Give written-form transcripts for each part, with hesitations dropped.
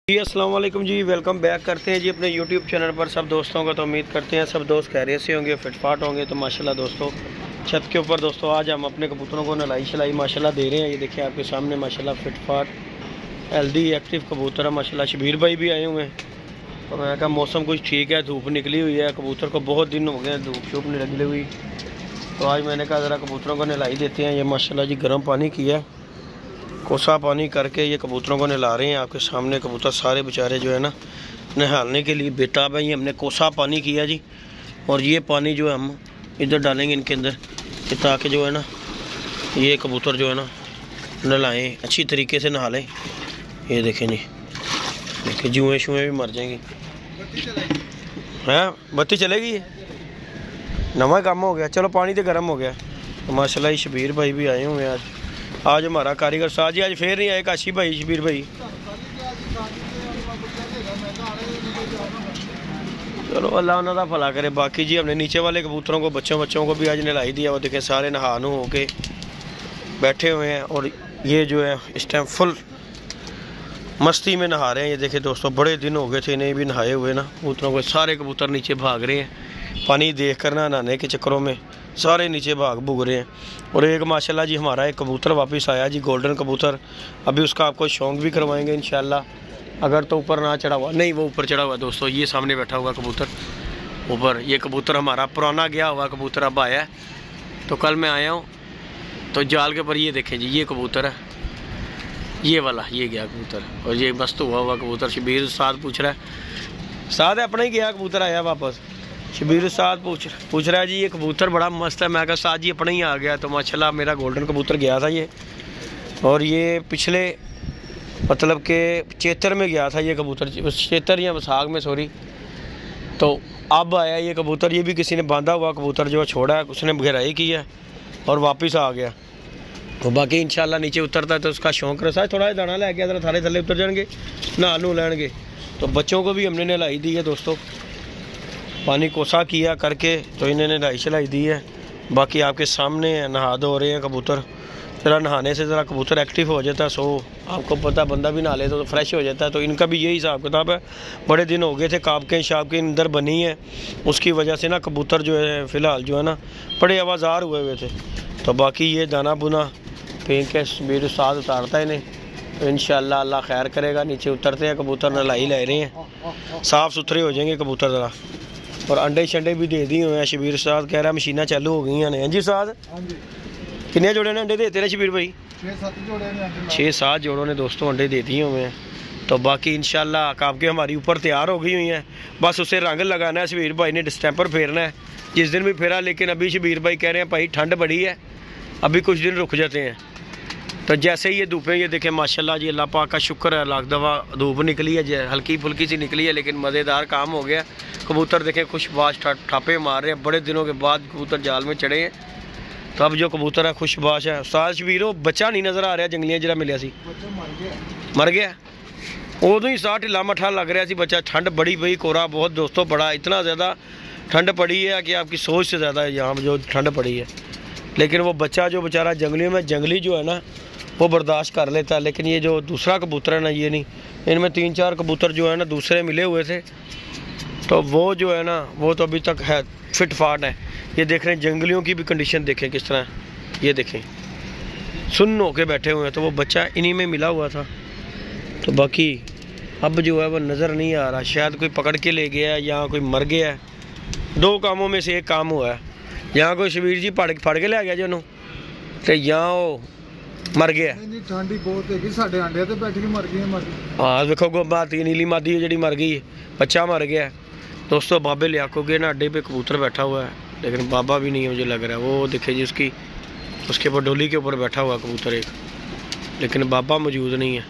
जी अस्सलाम वालेकुम जी, welcome back करते हैं जी अपने यूट्यूब चैनल पर सब दोस्तों का। तो उम्मीद करते हैं सब दोस्त खैरियत से होंगे, फिटफाट होंगे। तो माशाल्लाह दोस्तों छत के ऊपर दोस्तों आज हम अपने कबूतरों को नलाई शलाई माशाल्लाह दे रहे हैं। ये देखिए आपके सामने माशाल्लाह फिटफाट हेल्दी एक्टिव कबूतर है माशाल्लाह। शबीर भाई भी आए हुए हैं। तो मैं कहा मौसम कुछ ठीक है, धूप निकली हुई है, कबूतर को बहुत दिन हो गए धूप शूप नहीं निकली हुई। तो आज मैंने कहा ज़रा कबूतरों को नलाई देते हैं। ये माशाल्लाह जी गर्म पानी किया, कोसा पानी करके ये कबूतरों को नहला रहे हैं। आपके सामने कबूतर सारे बेचारे जो है ना नहाने के लिए बेताब है। ये हमने कोसा पानी किया जी, और ये पानी जो है हम इधर डालेंगे इनके अंदर ताकि जो है ना ये कबूतर जो है ना नहलाएँ, अच्छी तरीके से नहा लें। ये देखें जी, देखिए जुएँ शुएँ भी मर जाएंगी। हाँ बत्ती चलेगी, नवा काम हो गया। चलो पानी तो गर्म हो गया। तो माशाल्लाह ये शबीर भाई भी आए हुए हैं आज हमारा कारीगर साहब जी आज फिर नहीं आए। काशी भाई शबीर भाई चलो अल्लाह उन्होंने भला करे। बाकी जी हमने नीचे वाले कबूतरों को बच्चों को भी आज नहलाई दिया। वो देखे सारे नहा नु होके बैठे हुए हैं, और ये जो है इस टाइम फुल मस्ती में नहा रहे हैं। ये देखे दोस्तों बड़े दिन हो गए थे इन्हें भी नहाए हुए ना कबूतरों को। सारे कबूतर नीचे भाग रहे हैं पानी देख कर ना, नहाने के चक्करों में सारे नीचे भाग भूग रहे हैं। और एक माशाल्लाह जी हमारा एक कबूतर वापस आया जी, गोल्डन कबूतर। अभी उसका आपको शौक भी करवाएंगे इंशाल्लाह, अगर तो ऊपर ना चढ़ा हुआ। नहीं वो ऊपर चढ़ा हुआ दोस्तों, ये सामने बैठा हुआ कबूतर ऊपर। ये कबूतर हमारा पुराना गया हुआ कबूतर अब आया है। तो कल मैं आया हूँ तो जाल के ऊपर ये देखें जी, ये कबूतर है, ये वाला ये गया कबूतर, और ये मस्त हुआ कबूतर। शबीर साथ पूछ रहा है, साथ अपना ही गया कबूतर आया वापस। शबीर साथ पूछ रहा है जी ये कबूतर बड़ा मस्त है। मैं कहा साथ जी अपना ही आ गया। तो माशाल्लाह मेरा गोल्डन कबूतर गया था ये, और ये पिछले मतलब के चेतर में गया था ये कबूतर, चेतर या वसाख में सॉरी। तो अब आया ये कबूतर। ये भी किसी ने बांधा हुआ कबूतर जो छोड़ा है, उसने घेराई की है और वापस आ गया। तो बाकी इंशाल्लाह नीचे उतरता है तो उसका शौक रहा है। थोड़ा दाना लै गया, थारे थले उतर जाएंगे, नहा नू लेंगे। तो बच्चों को भी हमने नहलाई दी है दोस्तों, पानी कोसा किया करके तो इन्हें नहलाई शलाई दी है। बाकी आपके सामने नहा धो रहे हैं कबूतर। ज़रा नहाने से ज़रा कबूतर एक्टिव हो जाता है। सो आपको पता बंदा भी नहा ले तो फ्रेश हो जाता है। तो इनका भी यही हिसाब किताब है। बड़े दिन हो गए थे काबके शाबके अंदर बनी है, उसकी वजह से ना कबूतर जो है फ़िलहाल जो है ना बड़े आवाज़ार हुए थे। तो बाकी ये दाना बुना फेंक के मेरे साथ उतारता है इन्हें। तो इंशाल्लाह अल्लाह खैर करेगा। नीचे उतरते हैं कबूतर, नहलाई ले रहे हैं, साफ़ सुथरे हो जाएंगे कबूतर ज़रा। और अंडे शंडे भी दे दिए हुए हैं। शबीर साहब कह रहा है मशीना चालू हो गई हैं जी साहब। कितने जोड़े ने अंडे देते रहे शबीर भाई? 6-7 जोड़ों ने दोस्तों अंडे दे दिए हुए हैं। तो बाकी इंशाल्लाह काबके हमारी ऊपर तैयार हो गई हुई हैं, बस उसे रंग लगाना है। शबीर भाई ने डिस्टेंपर फेरना है, जिस दिन भी फेरा। लेकिन अभी शबीर भाई कह रहे हैं भाई ठंड बड़ी है, अभी कुछ दिन रुक जाते हैं। तो जैसे ही ये धूपें ये देखें माशाल्लाह जी, अल्लाह पाक का शुक्र है, लाख दफ़ा धूप निकली है, हल्की फुल्की सी निकली है, लेकिन मज़ेदार काम हो गया। कबूतर देखें खुशबाश ठापे मार रहे हैं, बड़े दिनों के बाद कबूतर जाल में चढ़े हैं। तो अब जो कबूतर है खुशबाश है। उस्ताद शबीर वो बच्चा नहीं नज़र आ रहा जंगलियाँ जरा मिले सी, मर गया उदों ही साह ढिला मठा लग रहा सी बच्चा। ठंड बड़ी पई, कोरा बहुत दोस्तों बड़ा, इतना ज़्यादा ठंड पड़ी है कि आपकी सोच से ज़्यादा यहाँ जो ठंड पड़ी है। लेकिन वो बच्चा जो बेचारा जंगलियों में जंगली जो है ना वो बर्दाश्त कर लेता है। लेकिन ये जो दूसरा कबूतर है ना ये नहीं। इनमें 3-4 कबूतर जो है ना दूसरे मिले हुए थे, तो वो जो है ना वो तो अभी तक है फिट फाट है। ये देख रहे हैं जंगलियों की भी कंडीशन देखें किस तरह, ये देखें सुन्न होके बैठे हुए हैं। तो वो बच्चा इन्हीं में मिला हुआ था। तो बाकी अब जो है वो नज़र नहीं आ रहा, शायद कोई पकड़ के ले गया है या कोई मर गया है। 2 कामों में से एक काम हुआ है, यहाँ कोई शबीर जी फड़ के ले गया जी उन्होंने, तो यहाँ वो मर गया। ठंडी बहुत है, साढ़े अंडे ते बैठ के मर गई। हाँ देखो गोबाती नीली मादी जी मर गई, बच्चा मर गया दोस्तों। बाबे लियाको के ना अड्डे पे कबूतर बैठा हुआ है, लेकिन बाबा भी नहीं है मुझे लग रहा है। वो देखे जी उसके ऊपर डोली के ऊपर बैठा हुआ कबूतर एक, लेकिन बाबा मौजूद नहीं है।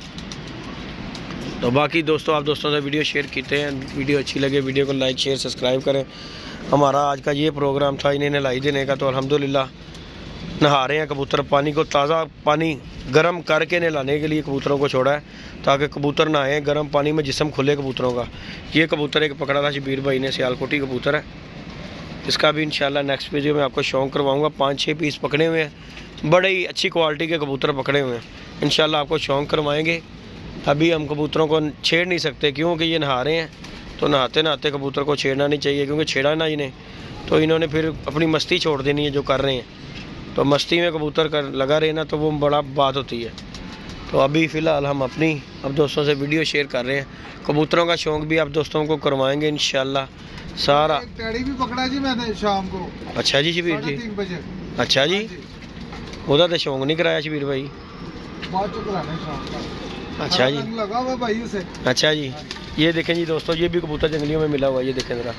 तो बाकी दोस्तों आप दोस्तों से वीडियो शेयर करते हैं, वीडियो अच्छी लगे वीडियो को लाइक शेयर सब्सक्राइब करें। हमारा आज का ये प्रोग्राम था इन्हें नहलाई देने का। तो अल्हम्दुलिल्लाह नहा रहे हैं कबूतर। पानी को ताज़ा पानी गर्म करके नहलाने के लिए कबूतरों को छोड़ा है, ताकि कबूतर नहाएं गर्म पानी में, जिस्म खुले कबूतरों का। ये कबूतर एक पकड़ा था शबीर भाई ने, सियालकोटी कबूतर है। इसका भी इंशाल्लाह नेक्स्ट वीडियो में आपको शौक करवाऊँगा। 5-6 पीस पकड़े हुए हैं, बड़े ही अच्छी क्वालिटी के कबूतर पकड़े हुए हैं। इंशाल्लाह आपको शौक करवाएंगे। अभी हम कबूतरों को छेड़ नहीं सकते क्योंकि ये नहा रहे हैं, तो नहाते नहाते कबूतर को छेड़ना नहीं चाहिए, क्योंकि छेड़ा ना इन्हें तो इन्होंने फिर अपनी मस्ती छोड़ देनी है जो कर रहे हैं। तो मस्ती में कबूतर कर लगा रहे ना तो वो बड़ा बात होती है। तो अभी फ़िलहाल हम अपनी अब दोस्तों से वीडियो शेयर कर रहे हैं। कबूतरों का शौक़ भी आप दोस्तों को करवाएंगे इंशाल्लाह सारा। टेडी भी पकड़ा जी मैंने शाम को। अच्छा जी शबीर जी, 3:30 बजे। अच्छा जी, ਉਹਦਾ तो शौक़ नहीं कराया शबीर भाई। बाद में कराने शाम का। अच्छा जी, लगा हुआ भाई उसे। अच्छा जी, ये देखें जी दोस्तों, ये भी कबूतर जंगलियों में मिला हुआ है। ये देखें ज़रा,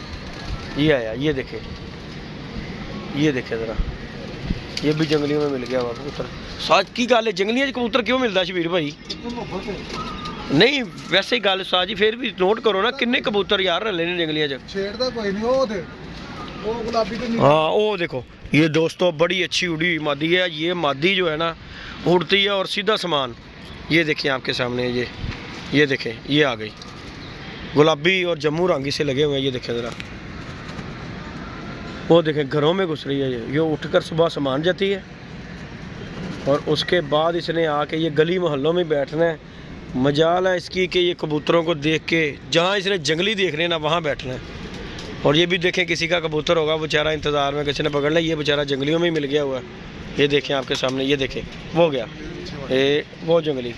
ये आया, ये देखें, ये देखें ज़रा, ये भी जंगलियों में मिल गया हुआ कबूतर। साज की गल है, जंगलियों कबूतर क्यों मिलता शबीर भाई? नहीं वैसे ही गल साज जी, फिर भी नोट करो ना किन्ने कबूतर यार रले ने जंगलियों च। छेड़दा कोई नहीं, वो थे वो गुलाबी तो नहीं। हाँ वो देखो, ये दोस्तों बड़ी अच्छी उड़ी हुई मादी है। ये मादी जो है ना उड़ती है और सीधा सामान, ये देखें आपके सामने, ये देखें, ये आ गई गुलाबी और जम्मू रंगी से लगे हुए हैं। ये देखें ज़रा, वो देखें घरों में घुस रही है। ये उठकर सुबह सामान जाती है और उसके बाद इसने आके ये गली मोहल्लों में बैठना है। मजाल है इसकी कि ये कबूतरों को देख के जहाँ इसने जंगली देख रहे हैं ना वहाँ बैठना है। और ये भी देखें किसी का कबूतर होगा बेचारा इंतज़ार में, किसी ने पकड़ लिया, ये बेचारा जंगलियों में ही मिल गया हुआ है। ये देखें आपके सामने, ये देखें वो गया, ये वो जंगली,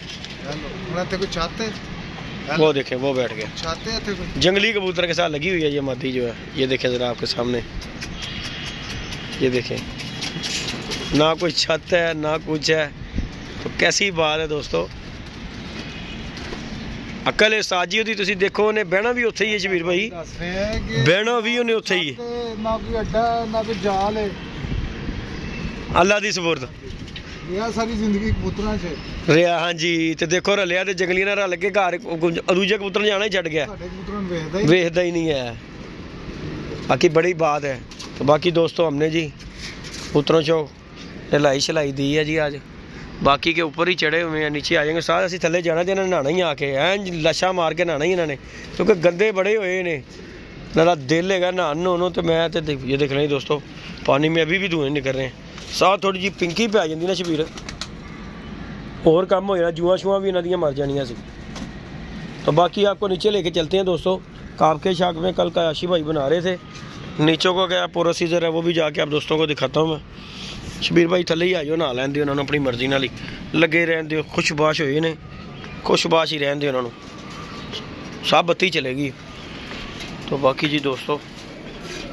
वो देखें वो बैठ गया। जंगली कबूतर के साथ लगी हुई है ये मादी जो है। ये देखें ज़रा आपके सामने, ये देखें, ना कोई छत है ना कुछ है, तो कैसी बात है दोस्तों। अकल है साजी होती, तुसी देखो उन्हें बहना भी उत्थे ही है शबीर भाई, बहना भी उन्हें उत्थे ही है, ना कोई अड्डा ना कोई जाल है, अल्लाह दी सुपुर्द सारी जिंदगी कबूतरां च रिया। हाँ जी, तो देखो रलिया तो जंगलियां ना रल के घर दूजे कबूतर जाना ही छड़ गया, वेखदा ही नहीं है। बाकी बड़ी बात है। तो बाकी दोस्तों हमने जी कबूतरों चो नहलाई शलाई दी है जी आज, बाकी के ऊपर ही चढ़े हुए हैं, नीचे आ जाएंगे सारे। असी थले जाना तो इन्होंने नहाना ही आके ऐन लशा मार के नहाना ही इन्होंने, क्योंकि गंदे बड़े हुए ने ना दिल है नहान नहानो। तो मैं तो ये देख रहे दोस्तों पानी में अभी भी धुएं निकल रहे हैं। साथ थोड़ी जी पिंकी पे आ जाती ना शबीर, और कम हो जाना, जुआ शुआ भी इन्हों मर जानिया सी। तो बाकी आपको नीचे लेके चलते हैं दोस्तों। काबके शाक में कल कायाशी भाई बना रहे थे, नीचों को क्या प्रोसीजर है वो भी जाके आप दोस्तों को दिखाता हूँ मैं। शबीर भाई थले ही आ जाओ, नहा लैन दो उन्होंने अपनी मर्जी नाल ही लगे रहन दो, खुशबाश होए ने, खुशबाश ही रहन दो उन्होंने, सब बत्ती चलेगी। तो बाकी जी दोस्तों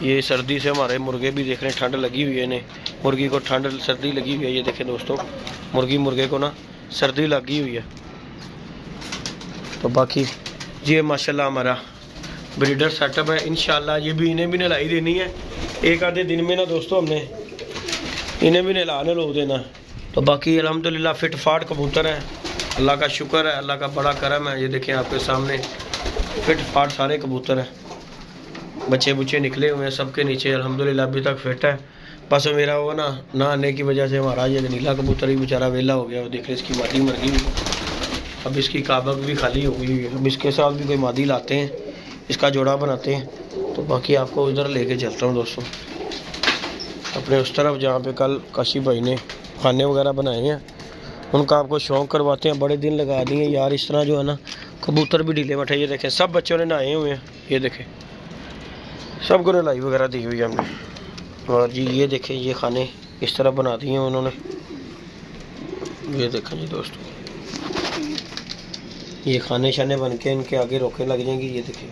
ये सर्दी से हमारे मुर्गे भी देख रहे हैं, ठंड लगी हुई है इन्हें, मुर्गी को ठंड सर्दी लगी हुई है। ये देखें दोस्तों मुर्गे को ना सर्दी लगी हुई है। तो बाकी ये माशाल्लाह हमारा ब्रीडर सेटअप है। इंशाल्लाह ये भी इन्हें भी नहलाई देनी है एक आधे दिन में ना दोस्तों, हमने इन्हें भी नहलाने लो देना। तो बाकी अल्हम्दुलिल्लाह फिट फाट कबूतर है, अल्लाह का शुक्र है, अल्लाह का बड़ा करम है। ये देखें आपके सामने फिट फाट सारे कबूतर हैं, बच्चे बुच्चे निकले हुए हैं सबके नीचे, अल्हम्दुलिल्लाह अभी तक फिट है। बस मेरा वो ना आने की वजह से हमारा ये नीला कबूतर ही बेचारा वेला हो गया। वो देख रहे इसकी मादी मर गई, अब इसकी काबक भी खाली हो गई है। अब इसके साथ भी कोई मादी लाते हैं, इसका जोड़ा बनाते हैं। तो बाकी आपको उधर लेके चलता हूँ दोस्तों, अपने उस तरफ जहाँ पे कल काशी भाई ने खाने वगैरह बनाए हैं, उनका आपको शौक़ करवाते हैं। बड़े दिन लगा दिए यार, इस तरह जो है ना कबूतर भी ढीले बैठे। ये देखें सब बच्चों ने नहाए हुए हैं, ये देखें सबको नहलाई वगैरह दी हुई है हमने। और जी ये देखें ये खाने इस तरह बना दिए हैं उन्होंने, ये देखें जी दोस्तों ये खाने शाने बन के इनके आगे रोके लग जाएंगी। ये देखें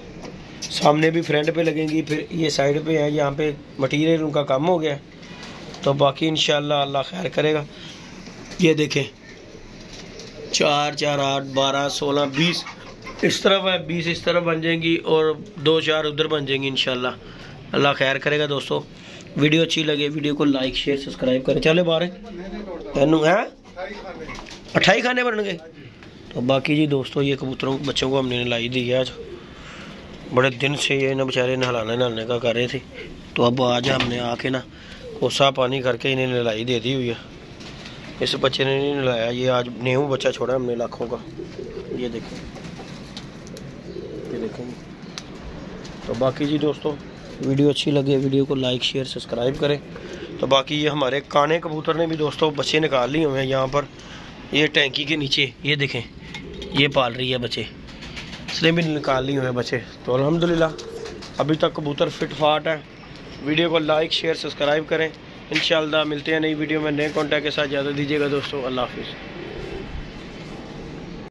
सामने भी फ्रंट पे लगेंगी, फिर ये साइड पे है, यहाँ पे मटीरियल उनका कम हो गया। तो बाकी इंशाल्लाह अल्लाह खैर करेगा। ये देखें 4 4 8 12 16 20 इस तरफ है, 20 इस तरफ बन जाएंगी और 2 4 उधर बन जाएंगी इंशाल्लाह, अल्लाह खैर करेगा। दोस्तों वीडियो अच्छी लगे वीडियो को लाइक शेयर सब्सक्राइब करें। चले बारे तेनू है 28 खाने बन गए। तो बाकी जी दोस्तों ये कबूतरों बच्चों को हमने नहलाई दी है आज, बड़े दिन से ये ना बेचारे नहाने का कर रहे थे। तो अब आज हमने आके ना कोसा पानी करके इन्हें नहलाई दे दी हुई है। इस बच्चे ने नहीं नहलाया, ये आज न्यू बच्चा छोड़ा हमने लाखों का। ये देखें ये देखें। तो बाकी जी दोस्तों वीडियो अच्छी लगे वीडियो को लाइक शेयर सब्सक्राइब करें। तो बाकी ये हमारे काने कबूतर ने भी दोस्तों बच्चे निकाल लिए हुए हैं यहाँ पर, ये टैंकी के नीचे। ये देखें ये पाल रही है बच्चे, इसने भी निकाल लिए हुए हैं बच्चे। तो अल्हम्दुलिल्लाह अभी तक कबूतर फिट फाट है। वीडियो को लाइक शेयर सब्सक्राइब करें। इंशाअल्लाह मिलते हैं नई वीडियो में नए कॉन्टैक्ट के साथ। इजाज़त दीजिएगा दोस्तों, अल्लाह हाफिज़।